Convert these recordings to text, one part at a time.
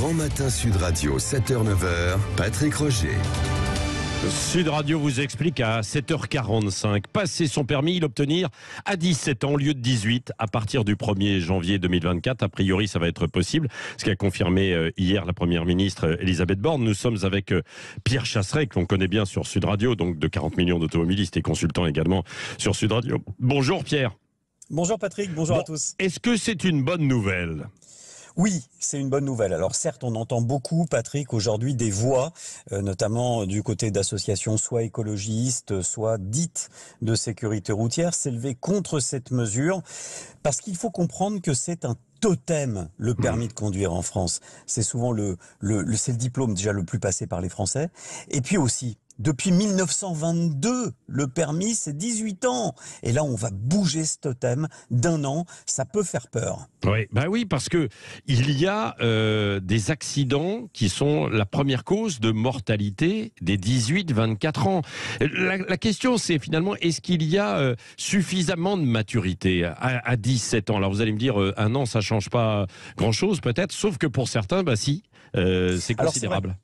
Grand Matin Sud Radio, 7h-9h, Patrick Roger. Sud Radio vous explique à 7h45. Passer son permis, l'obtenir à 17 ans au lieu de 18 à partir du 1er janvier 2024. A priori, ça va être possible. Ce qu'a confirmé hier la première ministre Elisabeth Borne. Nous sommes avec Pierre Chasseret, que l'on connaît bien sur Sud Radio, donc de 40 millions d'automobilistes et consultant également sur Sud Radio. Bonjour Pierre. Bonjour Patrick, bonjour à tous. Est-ce que c'est une bonne nouvelle ? Oui, c'est une bonne nouvelle. Alors certes, on entend beaucoup, Patrick, aujourd'hui des voix, notamment du côté d'associations soit écologistes, soit dites de sécurité routière, s'élever contre cette mesure, parce qu'il faut comprendre que c'est un totem, le permis de conduire en France. C'est souvent c'est le diplôme déjà le plus passé par les Français. Et puis aussi, depuis 1922, le permis, c'est 18 ans. Et là, on va bouger ce totem d'1 an. Ça peut faire peur. Oui, parce que il y a des accidents qui sont la première cause de mortalité des 18-24 ans. La question, c'est finalement, est-ce qu'il y a suffisamment de maturité à 17 ans ? Alors, vous allez me dire, 1 an, ça change pas grand-chose, peut-être, sauf que pour certains, si, c'est considérable.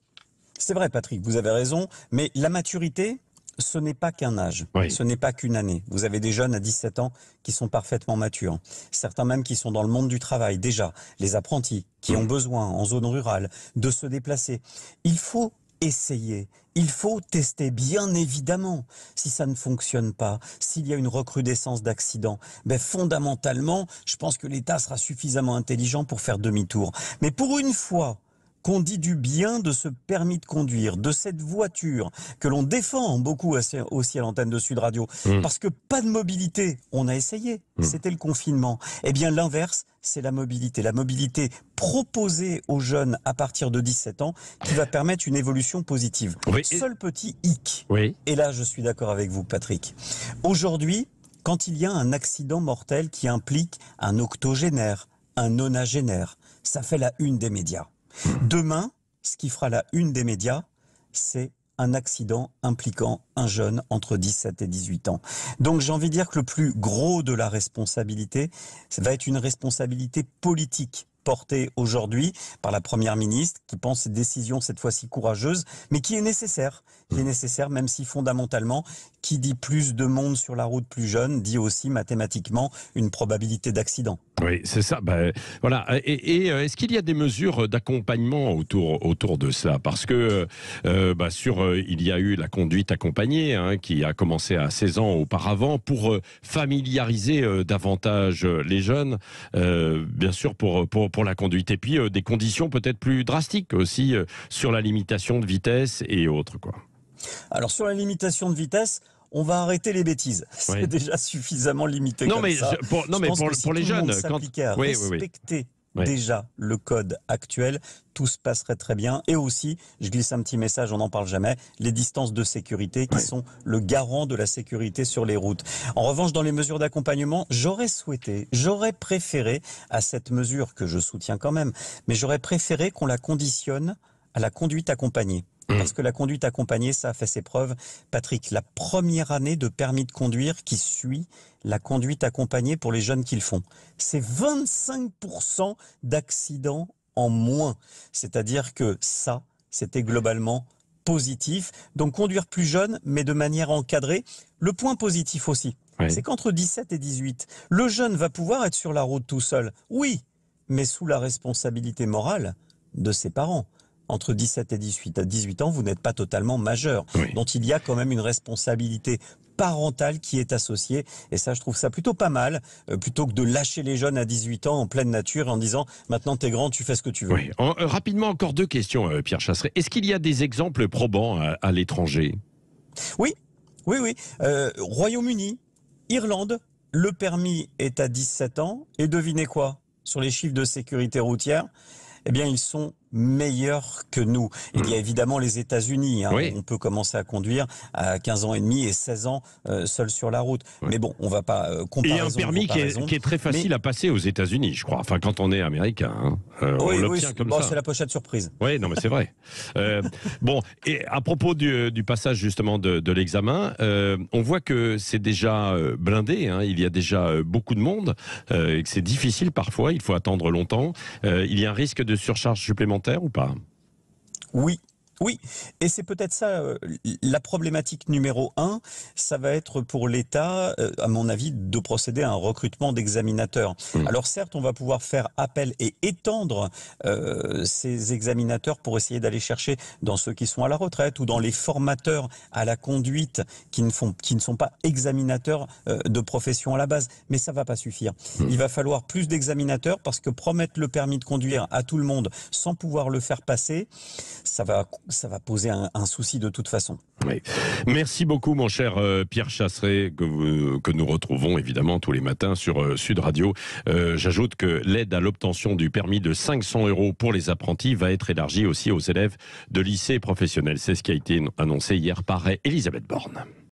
C'est vrai, Patrick, vous avez raison, mais la maturité, ce n'est pas qu'un âge, ce n'est pas qu'une année. Vous avez des jeunes à 17 ans qui sont parfaitement matures, certains même qui sont dans le monde du travail déjà, les apprentis qui ont besoin en zone rurale de se déplacer. Il faut essayer, il faut tester, bien évidemment. Si ça ne fonctionne pas, s'il y a une recrudescence d'accidents, fondamentalement, je pense que l'État sera suffisamment intelligent pour faire demi-tour. Mais pour une fois qu'on dit du bien de ce permis de conduire, de cette voiture que l'on défend beaucoup aussi à l'antenne de Sud Radio, parce que pas de mobilité, on a essayé, c'était le confinement. Eh bien l'inverse, c'est la mobilité proposée aux jeunes à partir de 17 ans qui va permettre une évolution positive. Seul petit hic, et là je suis d'accord avec vous Patrick, aujourd'hui, quand il y a un accident mortel qui implique un octogénaire, un nonagénaire, ça fait la une des médias. Demain, ce qui fera la une des médias, c'est un accident impliquant un jeune entre 17 et 18 ans. Donc j'ai envie de dire que le plus gros de la responsabilité, ça va être une responsabilité politique portée aujourd'hui par la Première ministre, qui pense cette décision cette fois-ci courageuse, mais qui est nécessaire, même si fondamentalement, qui dit plus de monde sur la route plus jeune, dit aussi mathématiquement une probabilité d'accident. Oui, c'est ça. Voilà. Et est-ce qu'il y a des mesures d'accompagnement autour de cela ? Parce que il y a eu la conduite accompagnée qui a commencé à 16 ans auparavant pour familiariser davantage les jeunes, bien sûr pour la conduite. Et puis des conditions peut-être plus drastiques aussi sur la limitation de vitesse et autres, quoi. Alors sur la limitation de vitesse, on va arrêter les bêtises. C'est déjà suffisamment limité comme ça. Pour les jeunes, s'appliquait à respecter déjà le code actuel, tout se passerait très bien. Et aussi, je glisse un petit message, on n'en parle jamais, les distances de sécurité qui sont le garant de la sécurité sur les routes. En revanche, dans les mesures d'accompagnement, j'aurais préféré à cette mesure que je soutiens quand même, mais j'aurais préféré qu'on la conditionne à la conduite accompagnée. Parce que la conduite accompagnée, ça a fait ses preuves. Patrick, la première année de permis de conduire qui suit la conduite accompagnée pour les jeunes qui le font, c'est 25% d'accidents en moins. C'est-à-dire que ça, c'était globalement positif. Donc conduire plus jeune, mais de manière encadrée. Le point positif aussi, c'est qu'entre 17 et 18, le jeune va pouvoir être sur la route tout seul. Oui, mais sous la responsabilité morale de ses parents. Entre 17 et 18 ans, vous n'êtes pas totalement majeur. Donc il y a quand même une responsabilité parentale qui est associée. Et ça, je trouve ça plutôt pas mal, plutôt que de lâcher les jeunes à 18 ans en pleine nature en disant « maintenant t'es grand, tu fais ce que tu veux ». Rapidement, encore 2 questions, Pierre Chasseret. Est-ce qu'il y a des exemples probants à l'étranger ? Oui. Royaume-Uni, Irlande, le permis est à 17 ans. Et devinez quoi ? Sur les chiffres de sécurité routière, eh bien, ils sont meilleurs que nous. Il y a évidemment les États-Unis. On peut commencer à conduire à 15 ans et demi et 16 ans seul sur la route. Mais bon, on va pas comparer. Et un permis qui est très facile à passer aux États-Unis, je crois. Enfin, quand on est américain, on l'obtient comme ça. C'est la pochette surprise. Oui, non, mais c'est vrai. Et à propos du passage justement de l'examen, on voit que c'est déjà blindé. Il y a déjà beaucoup de monde et que c'est difficile parfois. Il faut attendre longtemps. Il y a un risque de surcharge supplémentaire supplémentaires ou pas? Oui. Oui, et c'est peut-être ça, la problématique numéro 1, ça va être pour l'État, à mon avis, de procéder à un recrutement d'examinateurs. Alors certes, on va pouvoir faire appel et étendre ces examinateurs pour essayer d'aller chercher dans ceux qui sont à la retraite ou dans les formateurs à la conduite qui ne sont pas examinateurs de profession à la base, mais ça va pas suffire. Il va falloir plus d'examinateurs parce que promettre le permis de conduire à tout le monde sans pouvoir le faire passer, ça va poser un souci de toute façon. Oui. Merci beaucoup, mon cher Pierre Chasseret, que nous retrouvons évidemment tous les matins sur Sud Radio. J'ajoute que l'aide à l'obtention du permis de 500 € pour les apprentis va être élargie aussi aux élèves de lycées professionnels. C'est ce qui a été annoncé hier par Elisabeth Borne.